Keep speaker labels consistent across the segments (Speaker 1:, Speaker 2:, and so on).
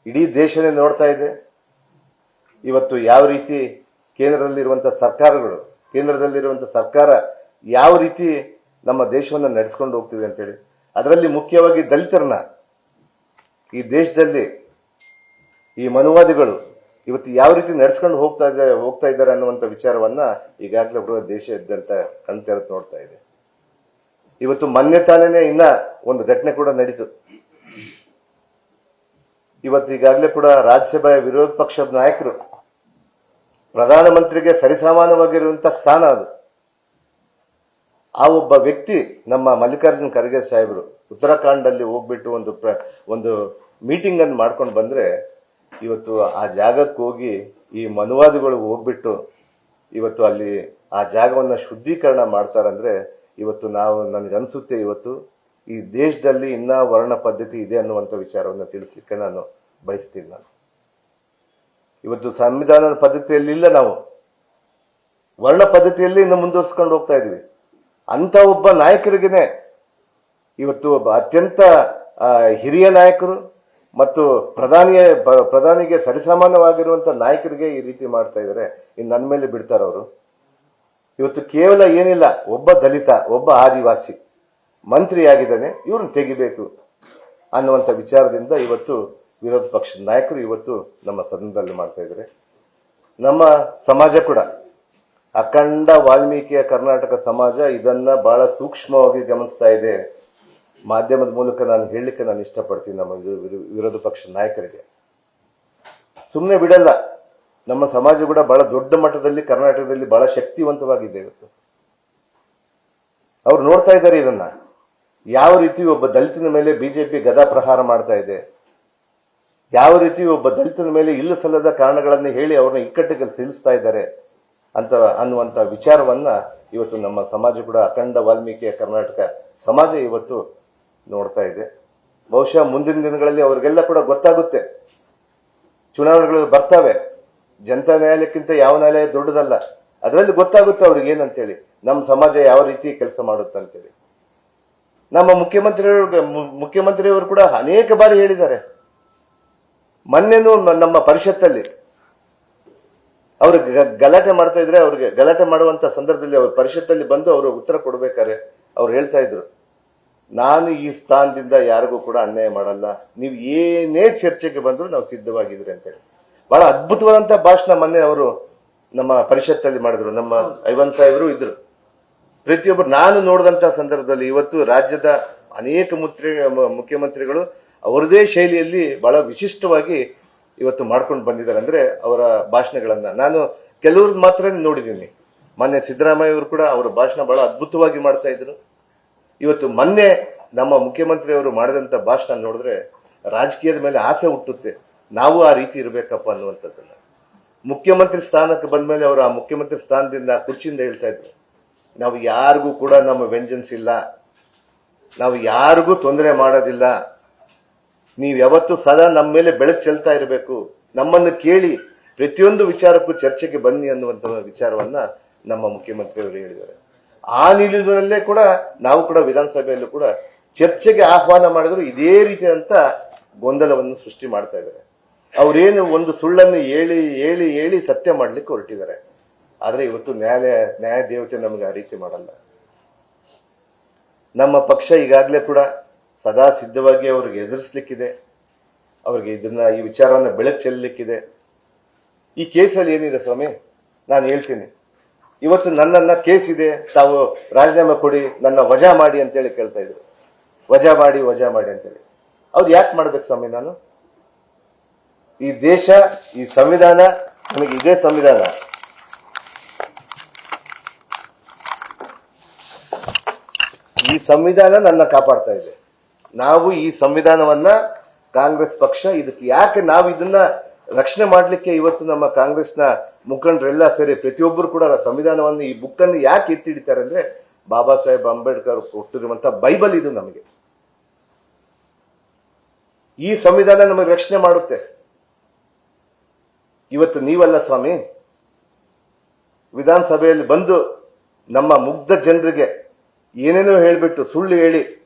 Speaker 1: ಇಡೀ ದೇಶನೇ ನೋಡ್ತಾ ಇದೆ. ಇವತ್ತು ಯಾವ ರೀತಿ ಕೇಂದ್ರದಲ್ಲಿರುವಂತಹ ಸರ್ಕಾರ ಯಾವ ರೀತಿ ನಮ್ಮ ದೇಶವನ್ನು ನಡೆಸ್ಕೊಂಡು ಹೋಗ್ತಿದೆ ಅಂತೇಳಿ, ಅದರಲ್ಲಿ ಮುಖ್ಯವಾಗಿ ದಲಿತರನ್ನ ಈ ದೇಶದಲ್ಲಿ ಈ ಮನುವಾದಿಗಳು ಇವತ್ತು ಯಾವ ರೀತಿ ನಡೆಸ್ಕೊಂಡು ಹೋಗ್ತಾ ಇದ್ದಾರೆ ಅನ್ನುವಂಥ ವಿಚಾರವನ್ನ ಈಗಾಗಲೇ ದೇಶಾದ್ಯಂತ ಕಣ್ತೆರೆದು ನೋಡ್ತಾ ಇದೆ. ಇವತ್ತು ಮೊನ್ನೆ ತಾನೇನೆ ಇನ್ನ ಒಂದು ಘಟನೆ ಕೂಡ ನಡೀತು. ಇವತ್ತು ಈಗಾಗಲೇ ಕೂಡ ರಾಜ್ಯಸಭೆಯ ವಿರೋಧ ಪಕ್ಷದ ನಾಯಕರು ಪ್ರಧಾನಮಂತ್ರಿಗೆ ಸರಿಸಮಾನವಾಗಿರುವಂತಹ ಸ್ಥಾನ ಅದು. ಆ ಒಬ್ಬ ವ್ಯಕ್ತಿ ನಮ್ಮ ಮಲ್ಲಿಕಾರ್ಜುನ್ ಖರ್ಗೆ ಸಾಹೇಬರು ಉತ್ತರಾಖಂಡಲ್ಲಿ ಹೋಗ್ಬಿಟ್ಟು ಒಂದು ಮೀಟಿಂಗ್ ಅನ್ನು ಮಾಡ್ಕೊಂಡು ಬಂದ್ರೆ, ಇವತ್ತು ಆ ಜಾಗಕ್ಕೆ ಹೋಗಿ ಈ ಮನುವಾದಿಗಳು ಹೋಗ್ಬಿಟ್ಟು ಇವತ್ತು ಅಲ್ಲಿ ಆ ಜಾಗವನ್ನ ಶುದ್ಧೀಕರಣ ಮಾಡ್ತಾರಂದ್ರೆ, ಇವತ್ತು ನನಗನ್ಸುತ್ತೆ ಇವತ್ತು ಈ ದೇಶದಲ್ಲಿ ಇನ್ನ ವರ್ಣ ಪದ್ಧತಿ ಇದೆ ಅನ್ನುವಂಥ ವಿಚಾರವನ್ನು ತಿಳಿಸ್ಲಿಕ್ಕೆ ನಾನು ಬಯಸ್ತೀನಿ. ಇವತ್ತು ಸಂವಿಧಾನದ ಪದ್ಧತಿಯಲ್ಲಿ ಇಲ್ಲ, ನಾವು ವರ್ಣ ಪದ್ಧತಿಯಲ್ಲಿ ಇನ್ನು ಮುಂದುವರಿಸ್ಕೊಂಡು ಹೋಗ್ತಾ ಇದೀವಿ. ಅಂತ ಒಬ್ಬ ನಾಯಕರಿಗೇನೆ ಇವತ್ತು ಒಬ್ಬ ಅತ್ಯಂತ ಹಿರಿಯ ನಾಯಕರು ಮತ್ತು ಪ್ರಧಾನಿಗೆ ಸರಿಸಮಾನವಾಗಿರುವಂತಹ ನಾಯಕರಿಗೆ ಈ ರೀತಿ ಮಾಡ್ತಾ ಇದ್ದಾರೆ. ಇನ್ನು ನನ್ನ ಮೇಲೆ ಬಿಡ್ತಾರ ಅವರು. ಇವತ್ತು ಕೇವಲ ಏನಿಲ್ಲ, ಒಬ್ಬ ದಲಿತ, ಒಬ್ಬ ಆದಿವಾಸಿ ಮಂತ್ರಿ ಆಗಿದ್ದಾನೆ, ಇವ್ರನ್ನ ತೆಗಿಬೇಕು ಅನ್ನುವಂಥ ವಿಚಾರದಿಂದ ಇವತ್ತು ವಿರೋಧ ಪಕ್ಷದ ನಾಯಕರು ಇವತ್ತು ನಮ್ಮ ಸದನದಲ್ಲಿ ಮಾಡ್ತಾ ಇದ್ದಾರೆ. ನಮ್ಮ ಸಮಾಜ ಕೂಡ, ಅಖಂಡ ವಾಲ್ಮೀಕಿಯ ಕರ್ನಾಟಕ ಸಮಾಜ ಇದನ್ನ ಬಹಳ ಸೂಕ್ಷ್ಮವಾಗಿ ಗಮನಿಸ್ತಾ ಇದೆ. ಮಾಧ್ಯಮದ ಮೂಲಕ ನಾನು ಹೇಳಲಿಕ್ಕೆ ನಾನು ಇಷ್ಟಪಡ್ತೀನಿ ನಮ್ಮ ವಿರೋಧ ಪಕ್ಷದ ನಾಯಕರಿಗೆ. ಸುಮ್ಮನೆ ಬಿಡಲ್ಲ. ನಮ್ಮ ಸಮಾಜ ಕೂಡ ಬಹಳ ದೊಡ್ಡ ಮಟ್ಟದಲ್ಲಿ ಕರ್ನಾಟಕದಲ್ಲಿ ಬಹಳ ಶಕ್ತಿವಂತವಾಗಿದೆ. ಇವತ್ತು ಅವ್ರು ನೋಡ್ತಾ ಇದ್ದಾರೆ ಇದನ್ನ, ಯಾವ ರೀತಿ ಒಬ್ಬ ದಲಿತನ ಮೇಲೆ ಬಿಜೆಪಿ ಗದಾ ಪ್ರಹಾರ ಮಾಡ್ತಾ ಇದೆ, ಯಾವ ರೀತಿ ಒಬ್ಬ ದಲಿತನ ಮೇಲೆ ಇಲ್ಲ ಸಲ್ಲದ ಕಾರಣಗಳನ್ನು ಹೇಳಿ ಅವ್ರನ್ನ ಇಕ್ಕಟ್ಟಿಗೆ ಸಿಲುಸ್ತಾ ಇದ್ದಾರೆ ಅನ್ನುವಂಥ ವಿಚಾರವನ್ನ ಇವತ್ತು ನಮ್ಮ ಸಮಾಜ ಕೂಡ, ಅಖಂಡ ವಾಲ್ಮೀಕಿಯ ಕರ್ನಾಟಕ ಸಮಾಜ ಇವತ್ತು ನೋಡ್ತಾ ಇದೆ. ಬಹುಶಃ ಮುಂದಿನ ದಿನಗಳಲ್ಲಿ ಅವ್ರಿಗೆಲ್ಲ ಕೂಡ ಗೊತ್ತಾಗುತ್ತೆ. ಚುನಾವಣೆಗಳು ಬರ್ತಾವೆ. ಜನತಾ ನ್ಯಾಯಾಲಯಕ್ಕಿಂತ ಯಾವ ನ್ಯಾಯಾಲಯ ದೊಡ್ಡದಲ್ಲ. ಅದರಲ್ಲಿ ಗೊತ್ತಾಗುತ್ತೆ ಅವ್ರಿಗೆ ಏನಂತೇಳಿ, ನಮ್ಮ ಸಮಾಜ ಯಾವ ರೀತಿ ಕೆಲಸ ಮಾಡುತ್ತಂತೇಳಿ. ನಮ್ಮ ಮುಖ್ಯಮಂತ್ರಿಯವರು ಕೂಡ ಅನೇಕ ಬಾರಿ ಹೇಳಿದ್ದಾರೆ. ಮೊನ್ನೆನೂ ನಮ್ಮ ಪರಿಷತ್ತಲ್ಲಿ ಅವರು ಗಲಾಟೆ ಮಾಡ್ತಾ ಇದ್ರೆ, ಅವ್ರಿಗೆ ಗಲಾಟೆ ಮಾಡುವಂತ ಸಂದರ್ಭದಲ್ಲಿ ಅವ್ರ ಪರಿಷತ್ತಲ್ಲಿ ಬಂದು ಅವರು ಉತ್ತರ ಕೊಡ್ಬೇಕಾರೆ ಅವ್ರು ಹೇಳ್ತಾ ಇದ್ರು, ನಾನು ಈ ಸ್ಥಾನದಿಂದ ಯಾರಿಗೂ ಕೂಡ ಅನ್ಯಾಯ ಮಾಡಲ್ಲ, ನೀವು ಏನೇ ಚರ್ಚೆಗೆ ಬಂದ್ರು ನಾವು ಸಿದ್ಧವಾಗಿದ್ರಿ ಅಂತೇಳಿ ಬಹಳ ಅದ್ಭುತವಾದಂತಹ ಭಾಷಣ ಮೊನ್ನೆ ಅವರು ನಮ್ಮ ಪರಿಷತ್ತಲ್ಲಿ ಮಾಡಿದ್ರು. ನಮ್ಮ ಐವನ್ ಸಾಹೇಬರು ಇದ್ರು. ಪ್ರತಿಯೊಬ್ಬರು ನಾನು ನೋಡಿದಂತಹ ಸಂದರ್ಭದಲ್ಲಿ ಇವತ್ತು ರಾಜ್ಯದ ಅನೇಕ ಮುಖ್ಯಮಂತ್ರಿಗಳು ಅವರದೇ ಶೈಲಿಯಲ್ಲಿ ಬಹಳ ವಿಶಿಷ್ಟವಾಗಿ ಇವತ್ತು ಮಾಡ್ಕೊಂಡು ಬಂದಿದ್ದಾರೆ. ಅಂದ್ರೆ ಅವರ ಭಾಷಣಗಳನ್ನ ನಾನು ಕೆಲವ್ರದ್ದು ಮಾತ್ರ ನೋಡಿದ್ದೀನಿ. ಮೊನ್ನೆ ಸಿದ್ದರಾಮಯ್ಯ ಅವರು ಕೂಡ ಅವರ ಭಾಷಣ ಬಹಳ ಅದ್ಭುತವಾಗಿ ಮಾಡ್ತಾ ಇದ್ರು. ಇವತ್ತು ಮೊನ್ನೆ ನಮ್ಮ ಮುಖ್ಯಮಂತ್ರಿಯವರು ಮಾಡಿದಂತ ಭಾಷಣ ನೋಡಿದ್ರೆ ರಾಜಕೀಯದ ಮೇಲೆ ಆಸೆ ಹುಟ್ಟುತ್ತೆ, ನಾವು ಆ ರೀತಿ ಇರಬೇಕಪ್ಪ ಅನ್ನುವಂಥದ್ದನ್ನ. ಮುಖ್ಯಮಂತ್ರಿ ಸ್ಥಾನಕ್ಕೆ ಬಂದ್ಮೇಲೆ ಅವರು ಆ ಮುಖ್ಯಮಂತ್ರಿ ಸ್ಥಾನದಿಂದ ಕುರ್ಚಿಯಿಂದ ಹೇಳ್ತಾ ಇದ್ರು, ನಾವು ಯಾರಿಗೂ ಕೂಡ ನಮ್ಮ ವೆಂಜನ್ಸ್ ಇಲ್ಲ, ನಾವು ಯಾರಿಗೂ ತೊಂದರೆ ಮಾಡೋದಿಲ್ಲ, ನೀವು ಯಾವತ್ತೂ ಸದಾ ನಮ್ಮ ಮೇಲೆ ಬೆಳಕು ಚೆಲ್ತಾ ಇರಬೇಕು, ನಮ್ಮನ್ನು ಕೇಳಿ ಪ್ರತಿಯೊಂದು ವಿಚಾರಕ್ಕೂ ಚರ್ಚೆಗೆ ಬನ್ನಿ ಅನ್ನುವಂಥ ವಿಚಾರವನ್ನ ನಮ್ಮ ಮುಖ್ಯಮಂತ್ರಿಯವರು ಹೇಳಿದ್ದಾರೆ. ಆ ನಿಲುವಿನಲ್ಲೇ ಕೂಡ ನಾವು ಕೂಡ ವಿಧಾನಸಭೆಯಲ್ಲೂ ಕೂಡ ಚರ್ಚೆಗೆ ಆಹ್ವಾನ ಮಾಡಿದ್ರು ಇದೇ ರೀತಿಯಾದಂತ ಗೊಂದಲವನ್ನು ಸೃಷ್ಟಿ ಮಾಡ್ತಾ ಇದ್ದಾರೆ. ಅವರೇನು ಒಂದು ಸುಳ್ಳನ್ನು ಹೇಳಿ ಸತ್ಯ ಮಾಡ್ಲಿಕ್ಕೆ ಹೊರಟಿದ್ದಾರೆ. ಆದ್ರೆ ಇವತ್ತು ನ್ಯಾಯ ದೇವತೆ ನಮಗೆ ಆ ರೀತಿ ಮಾಡಲ್ಲ. ನಮ್ಮ ಪಕ್ಷ ಈಗಾಗಲೇ ಕೂಡ ಸದಾ ಸಿದ್ಧವಾಗಿ ಅವ್ರಿಗೆ ಎದುರಿಸಲಿಕ್ಕಿದೆ, ಅವ್ರಿಗೆ ಈ ವಿಚಾರವನ್ನ ಬೆಳಕು ಚೆಲ್ಲಲಿಕ್ಕಿದೆ. ಈ ಕೇಸಲ್ಲಿ ಏನಿದೆ ಸ್ವಾಮಿ, ನಾನು ಹೇಳ್ತೀನಿ, ಇವತ್ತು ನನ್ನನ್ನ ಕೇಸ್ ಇದೆ, ತಾವು ರಾಜೀನಾಮೆ ಕೊಡಿ, ನನ್ನ ವಜಾ ಮಾಡಿ ಅಂತೇಳಿ ಕೇಳ್ತಾ ಇದ್ರು. ವಜಾ ಮಾಡಿ ಅಂತೇಳಿ ಅವ್ರು ಯಾಕೆ ಮಾಡ್ಬೇಕು ಸ್ವಾಮಿ? ನಾನು ಈ ದೇಶ, ಈ ಸಂವಿಧಾನ, ನಮಗೆ ಇದೇ ಸಂವಿಧಾನ, ಈ ಸಂವಿಧಾನ ನನ್ನ ಕಾಪಾಡ್ತಾ ಇದೆ. ನಾವು ಈ ಸಂವಿಧಾನವನ್ನ ಕಾಂಗ್ರೆಸ್ ಪಕ್ಷ ಇದಕ್ಕೆ ಯಾಕೆ ನಾವು ಇದನ್ನ ರಕ್ಷಣೆ ಮಾಡ್ಲಿಕ್ಕೆ ಇವತ್ತು ನಮ್ಮ ಕಾಂಗ್ರೆಸ್ನ ಮುಖಂಡರೆಲ್ಲ ಸೇರಿ ಪ್ರತಿಯೊಬ್ಬರು ಕೂಡ ಸಂವಿಧಾನವನ್ನು, ಈ ಬುಕ್ ಅನ್ನು ಯಾಕೆ ಎತ್ತಿ ಹಿಡಿತಾರೆ ಅಂದ್ರೆ, ಬಾಬಾ ಸಾಹೇಬ್ ಅಂಬೇಡ್ಕರ್ ಕೊಟ್ಟಿರುವಂತಹ ಬೈಬಲ್ ಇದು. ನಮಗೆ ಈ ಸಂವಿಧಾನ ನಮಗೆ ರಕ್ಷಣೆ ಮಾಡುತ್ತೆ. ಇವತ್ತು ನೀವಲ್ಲ ಸ್ವಾಮಿ, ವಿಧಾನಸಭೆಯಲ್ಲಿ ಬಂದು ನಮ್ಮ ಮುಗ್ಧ ಜನರಿಗೆ ಏನೇನೋ ಹೇಳ್ಬಿಟ್ಟು ಸುಳ್ಳು ಹೇಳಿ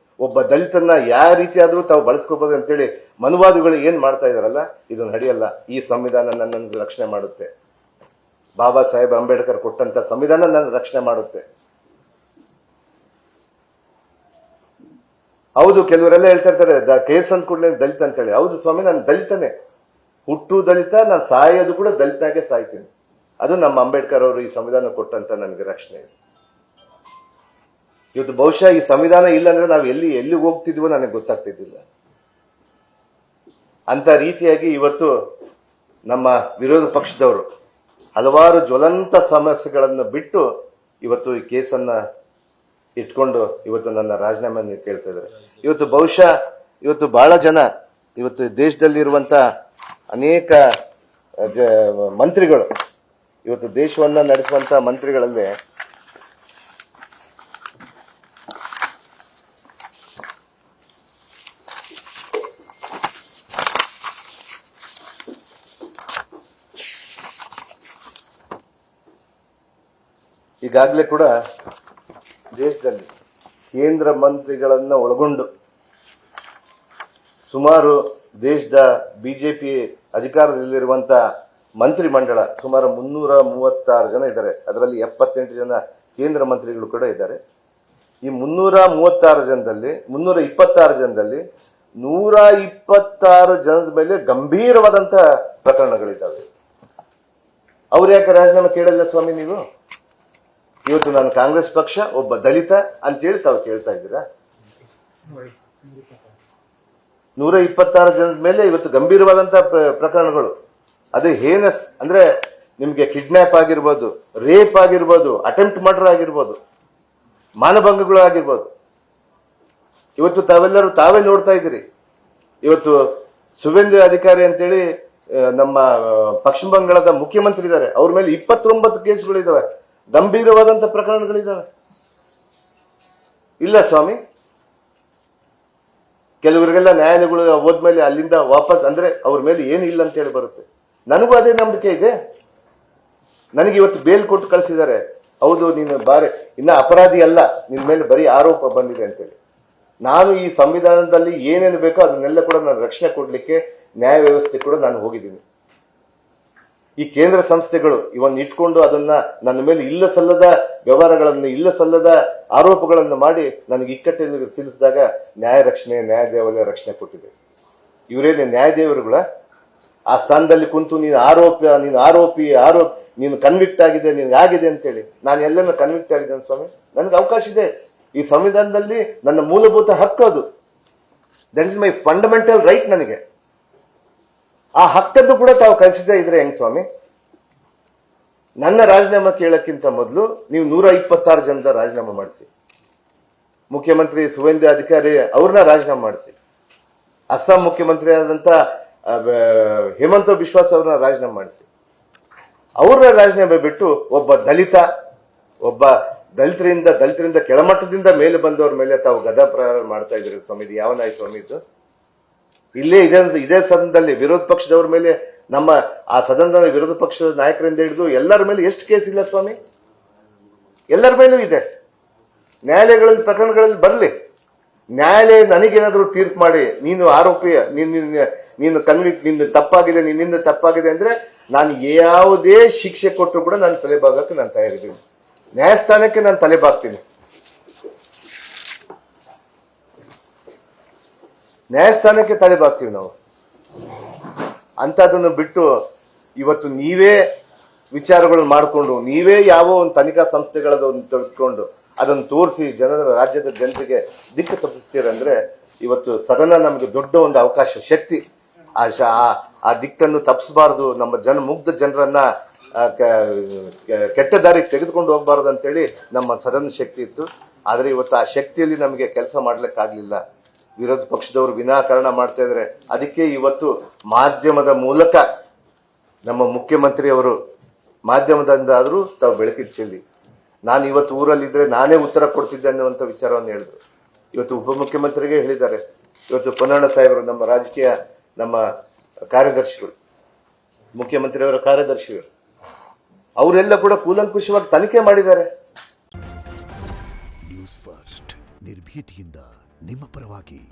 Speaker 1: ಒಬ್ಬ ದಲಿತನ್ನ ಯಾವ ರೀತಿ ಆದ್ರೂ ತಾವು ಬಳಸ್ಕೋಬಹುದು ಅಂತೇಳಿ ಮನುವಾದಿಗಳು ಏನ್ ಮಾಡ್ತಾ ಇದಾರಲ್ಲ, ಇದು ನಡೆಯಲ್ಲ. ಈ ಸಂವಿಧಾನ ನನ್ನನ್ನು ರಕ್ಷಣೆ ಮಾಡುತ್ತೆ. ಬಾಬಾ ಸಾಹೇಬ್ ಅಂಬೇಡ್ಕರ್ ಕೊಟ್ಟಂತ ಸಂವಿಧಾನ ನನ್ನ ರಕ್ಷಣೆ ಮಾಡುತ್ತೆ. ಹೌದು, ಕೆಲವರೆಲ್ಲ ಹೇಳ್ತಾ ಇರ್ತಾರೆ ಕೇಸ್ ಅಂದ ಕೂಡಲೇ ದಲಿತ ಅಂತ ಹೇಳಿ. ಹೌದು ಸ್ವಾಮಿ, ನಾನು ದಲಿತನೇ, ಹುಟ್ಟು ದಲಿತ, ನಾನು ಸಾಯೋದು ಕೂಡ ದಲಿತನಾಗೆ ಸಾಯ್ತೀನಿ. ಅದು ನಮ್ಮ ಅಂಬೇಡ್ಕರ್ ಅವರು ಈ ಸಂವಿಧಾನ ಕೊಟ್ಟಂತ ನನಗೆ ರಕ್ಷಣೆ. ಇವತ್ತು ಬಹುಶಃ ಈ ಸಂವಿಧಾನ ಇಲ್ಲ ಅಂದ್ರೆ ನಾವು ಎಲ್ಲಿ ಹೋಗ್ತಿದ್ವೋ ನನಗೆ ಗೊತ್ತಾಗ್ತಿದ್ದಿಲ್ಲ. ಅಂತ ರೀತಿಯಾಗಿ ಇವತ್ತು ನಮ್ಮ ವಿರೋಧ ಪಕ್ಷದವರು ಹಲವಾರು ಜ್ವಲಂತ ಸಮಸ್ಯೆಗಳನ್ನು ಬಿಟ್ಟು ಇವತ್ತು ಈ ಕೇಸನ್ನ ಇಟ್ಕೊಂಡು ಇವತ್ತು ನನ್ನ ರಾಜೀನಾಮೆಯನ್ನು ಕೇಳ್ತಾ ಇದ್ದಾರೆ. ಇವತ್ತು ಬಹುಶಃ ಇವತ್ತು ಬಹಳ ಜನ ಇವತ್ತು ದೇಶದಲ್ಲಿರುವಂತ ಅನೇಕ ಮಂತ್ರಿಗಳು, ಇವತ್ತು ದೇಶವನ್ನ ನಡೆಸುವಂತ ಮಂತ್ರಿಗಳಲ್ಲಿ ಈಗಾಗಲೇ ಕೂಡ ದೇಶದಲ್ಲಿ ಕೇಂದ್ರ ಮಂತ್ರಿಗಳನ್ನ ಒಳಗೊಂಡು ಸುಮಾರು ದೇಶದ ಬಿಜೆಪಿ ಅಧಿಕಾರದಲ್ಲಿರುವಂತ ಮಂತ್ರಿ ಮಂಡಳ ಸುಮಾರು 336 ಜನ ಇದ್ದಾರೆ. ಅದರಲ್ಲಿ 78 ಜನ ಕೇಂದ್ರ ಮಂತ್ರಿಗಳು ಕೂಡ ಇದ್ದಾರೆ. ಈ 326 ಜನದಲ್ಲಿ 126 ಜನದ ಮೇಲೆ ಗಂಭೀರವಾದಂತ ಪ್ರಕರಣಗಳಿದ್ದಾವೆ. ಅವ್ರು ಯಾಕೆ ರಾಜೀನಾಮೆ ಕೇಳಲ್ಲ ಸ್ವಾಮಿ ನೀವು? ಇವತ್ತು ನಾನು ಕಾಂಗ್ರೆಸ್ ಪಕ್ಷ, ಒಬ್ಬ ದಲಿತ ಅಂತೇಳಿ ತಾವು ಕೇಳ್ತಾ ಇದ್ದೀರಾ? 126 ಜನದ ಮೇಲೆ ಇವತ್ತು ಗಂಭೀರವಾದಂತ ಪ್ರಕರಣಗಳು. ಅದು ಹೇನಸ್ ಅಂದ್ರೆ ನಿಮ್ಗೆ ಕಿಡ್ನಾಪ್ ಆಗಿರ್ಬೋದು, ರೇಪ್ ಆಗಿರ್ಬೋದು, ಅಟೆಂಪ್ಟ್ ಮರ್ಡರ್ ಆಗಿರ್ಬೋದು, ಮಾನಭಂಗಗಳು ಆಗಿರ್ಬೋದು. ಇವತ್ತು ತಾವೆಲ್ಲರೂ ತಾವೇ ನೋಡ್ತಾ ಇದ್ದೀರಿ. ಇವತ್ತು ಸುವೇಂದು ಅಧಿಕಾರಿ ಅಂತೇಳಿ ನಮ್ಮ ಪಶ್ಚಿಮ ಬಂಗಾಳದ ಮುಖ್ಯಮಂತ್ರಿ ಇದ್ದಾರೆ, ಅವ್ರ ಮೇಲೆ 29 ಕೇಸ್ಗಳಿದಾವೆ, ಗಂಭೀರವಾದಂತ ಪ್ರಕರಣಗಳಿದಾವೆ. ಇಲ್ಲ ಸ್ವಾಮಿ, ಕೆಲವರಿಗೆಲ್ಲ ನ್ಯಾಯಾಲಯಗಳು ಹೋದ್ಮೇಲೆ ಅಲ್ಲಿಂದ ವಾಪಸ್ ಅಂದ್ರೆ ಅವ್ರ ಮೇಲೆ ಏನಿಲ್ಲ ಅಂತ ಹೇಳಿ ಬರುತ್ತೆ. ನನಗೂ ಅದೇ ನಂಬಿಕೆ ಇದೆ. ನನಗೆ ಇವತ್ತು ಬೇಲ್ ಕೊಟ್ಟು ಕಳಿಸಿದ್ದಾರೆ. ಹೌದು, ನೀನು ಇನ್ನ ಅಪರಾಧಿ ಅಲ್ಲ, ನಿನ್ ಮೇಲೆ ಬರೀ ಆರೋಪ ಬಂದಿದೆ ಅಂತೇಳಿ. ನಾನು ಈ ಸಂವಿಧಾನದಲ್ಲಿ ಏನೇನು ಬೇಕೋ ಅದನ್ನೆಲ್ಲ ಕೂಡ ನಾನು ರಕ್ಷಣೆ ಕೊಡ್ಲಿಕ್ಕೆ ನ್ಯಾಯ ವ್ಯವಸ್ಥೆ ಕೂಡ ನಾನು ಹೋಗಿದ್ದೀನಿ. ಈ ಕೇಂದ್ರ ಸಂಸ್ಥೆಗಳು ಇವನ್ನ ಇಟ್ಕೊಂಡು ಅದನ್ನ ನನ್ನ ಮೇಲೆ ಇಲ್ಲ ಸಲ್ಲದ ವ್ಯವಹಾರಗಳನ್ನು, ಇಲ್ಲ ಸಲ್ಲದ ಆರೋಪಗಳನ್ನು ಮಾಡಿ ನನಗೆ ಇಕ್ಕಟ್ಟಿನಲ್ಲಿ ಸಿಲುಸಿದಾಗ ನ್ಯಾಯದೇವಾಲಯ ರಕ್ಷಣೆ ಕೊಟ್ಟಿದೆ. ಇವರೇನೆ ನ್ಯಾಯದೇವರುಗಳ ಆ ಸ್ಥಾನದಲ್ಲಿ ಕುಂತು ನೀನು ಆರೋಪಿ ನೀನು ಕನ್ವಿಕ್ಟ್ ಆಗಿದೆ, ನಿನ್ಗೆ ಆಗಿದೆ ಅಂತೇಳಿ. ನಾನು ಎಲ್ಲೆಲ್ಲ ಕನ್ವಿಕ್ಟ್ ಆಗಿದ್ದೇನೆ ಸ್ವಾಮಿ? ನನಗೆ ಅವಕಾಶ ಇದೆ. ಈ ಸಂವಿಧಾನದಲ್ಲಿ ನನ್ನ ಮೂಲಭೂತ ಹಕ್ಕು ಅದು. That is my fundamental right. ನನಗೆ ಆ ಹಕ್ಕದ್ದು ಕೂಡ ತಾವು ಕಲಿಸಿದ್ದೇ ಇದ್ರೆ ಹೆಂಗ್ ಸ್ವಾಮಿ? ನನ್ನ ರಾಜೀನಾಮೆ ಕೇಳಕ್ಕಿಂತ ಮೊದಲು ನೀವು 126 ಜನದ ರಾಜೀನಾಮೆ ಮಾಡಿಸಿ, ಮುಖ್ಯಮಂತ್ರಿ ಸುವೇಂದು ಅಧಿಕಾರಿ ಅವ್ರನ್ನ ರಾಜೀನಾಮೆ ಮಾಡಿಸಿ, ಅಸ್ಸಾಂ ಮುಖ್ಯಮಂತ್ರಿ ಆದಂತ ಹೇಮಂತ ಬಿಶ್ವಾಸ್ ಅವ್ರನ್ನ ರಾಜೀನಾಮೆ ಮಾಡಿಸಿ, ಅವ್ರನ್ನ ರಾಜೀನಾಮೆ ಬಿಟ್ಟು ಒಬ್ಬ ದಲಿತರಿಂದ ಕೆಳಮಟ್ಟದಿಂದ ಮೇಲೆ ಬಂದವ್ರ ಮೇಲೆ ತಾವು ಗದಾ ಪ್ರಹಾರ ಮಾಡ್ತಾ ಇದ್ರಿ ಸ್ವಾಮಿ. ಇದು ಯಾವ ನ್ಯಾಯ ಸ್ವಾಮಿ ಇದು? ಇದೇ ಸದನದಲ್ಲಿ ವಿರೋಧ ಪಕ್ಷದವ್ರ ಮೇಲೆ, ನಮ್ಮ ಆ ಸದನದ ವಿರೋಧ ಪಕ್ಷದ ನಾಯಕರಿಂದ ಹಿಡಿದು ಎಲ್ಲರ ಮೇಲೆ ಎಷ್ಟು ಕೇಸ್ ಇಲ್ಲ ಸ್ವಾಮಿ? ಎಲ್ಲರ ಮೇಲೂ ಇದೆ. ನ್ಯಾಯಾಲಯಗಳಲ್ಲಿ ಪ್ರಕರಣಗಳಲ್ಲಿ ಬರಲಿ, ನ್ಯಾಯಾಲಯ ನನಗೇನಾದ್ರೂ ತೀರ್ಪು ಮಾಡಿ ನೀನು ಆರೋಪಿ, ನೀನು ಕನ್ವಿಕ್ಟ್, ನಿನ್ನಿಂದ ತಪ್ಪಾಗಿದೆ ಅಂದ್ರೆ ನಾನು ಯಾವುದೇ ಶಿಕ್ಷೆ ಕೊಟ್ಟರು ಕೂಡ ನಾನು ತಲೆಬಾಗಕ್ಕೆ ನಾನು ತಯಾರಿದ್ದೀನಿ. ನ್ಯಾಯಸ್ಥಾನಕ್ಕೆ ನಾನು ತಲೆಬಾಗ್ತೀನಿ. ನ್ಯಾಯಸ್ಥಾನಕ್ಕೆ ತಲೆಬಾಗ್ತೀವಿ ನಾವು. ಅಂತದನ್ನು ಬಿಟ್ಟು ಇವತ್ತು ನೀವೇ ವಿಚಾರಗಳನ್ನು ಮಾಡಿಕೊಂಡು, ನೀವೇ ಯಾವ ಒಂದು ತನಿಖಾ ಸಂಸ್ಥೆಗಳನ್ನು ತೆಗೆದುಕೊಂಡು ಅದನ್ನು ತೋರಿಸಿ ರಾಜ್ಯದ ಜನರಿಗೆ ದಿಕ್ಕು ತಪ್ಪಿಸ್ತೀರಂದ್ರೆ ಇವತ್ತು ಸದನ ನಮಗೆ ದೊಡ್ಡ ಒಂದು ಅವಕಾಶ, ಶಕ್ತಿ. ಆ ದಿಕ್ಕನ್ನು ತಪ್ಪಿಸಬಾರದು, ನಮ್ಮ ಮುಗ್ಧ ಜನರನ್ನ ಕೆಟ್ಟ ದಾರಿಗೆ ತೆಗೆದುಕೊಂಡು ಹೋಗಬಾರದು ಅಂತೇಳಿ ನಮ್ಮ ಸದನ ಶಕ್ತಿ ಇತ್ತು. ಆದ್ರೆ ಇವತ್ತು ಆ ಶಕ್ತಿಯಲ್ಲಿ ನಮಗೆ ಕೆಲಸ ಮಾಡ್ಲಿಕ್ಕಾಗ್ಲಿಲ್ಲ. ವಿರೋಧ ಪಕ್ಷದವರು ವಿನಾಕಾರಣ ಮಾಡ್ತಾ ಇದ್ರೆ, ಅದಕ್ಕೆ ಇವತ್ತು ಮಾಧ್ಯಮದ ಮೂಲಕ ನಮ್ಮ ಮುಖ್ಯಮಂತ್ರಿ ಅವರು ಮಾಧ್ಯಮದಿಂದ ಆದ್ರೂ ತಾವು ಬೆಳಕಿಗೆ ಚೆಲ್ಲಿ, ನಾನು ಇವತ್ತು ಊರಲ್ಲಿದ್ರೆ ನಾನೇ ಉತ್ತರ ಕೊಡ್ತಿದ್ದೆ ಅನ್ನುವಂಥ ವಿಚಾರವನ್ನು ಹೇಳಿದ್ರು. ಇವತ್ತು ಉಪಮುಖ್ಯಮಂತ್ರಿಗೆ ಹೇಳಿದ್ದಾರೆ. ಇವತ್ತು ಪೊನ್ನಣ್ಣ ಸಾಹೇಬರು, ನಮ್ಮ ರಾಜಕೀಯ ನಮ್ಮ ಕಾರ್ಯದರ್ಶಿಗಳು, ಮುಖ್ಯಮಂತ್ರಿಯವರ ಕಾರ್ಯದರ್ಶಿಗಳು, ಅವರೆಲ್ಲ ಕೂಡ ಕೂಲಂಕುಷವಾಗಿ ತನಿಖೆ ಮಾಡಿದ್ದಾರೆ.
Speaker 2: ನ್ಯೂಸ್ ಫಸ್ಟ್ ನಿರ್ಭೀತಿಯಿಂದ ನಿಮ್ಮ ಪರವಾಗಿ.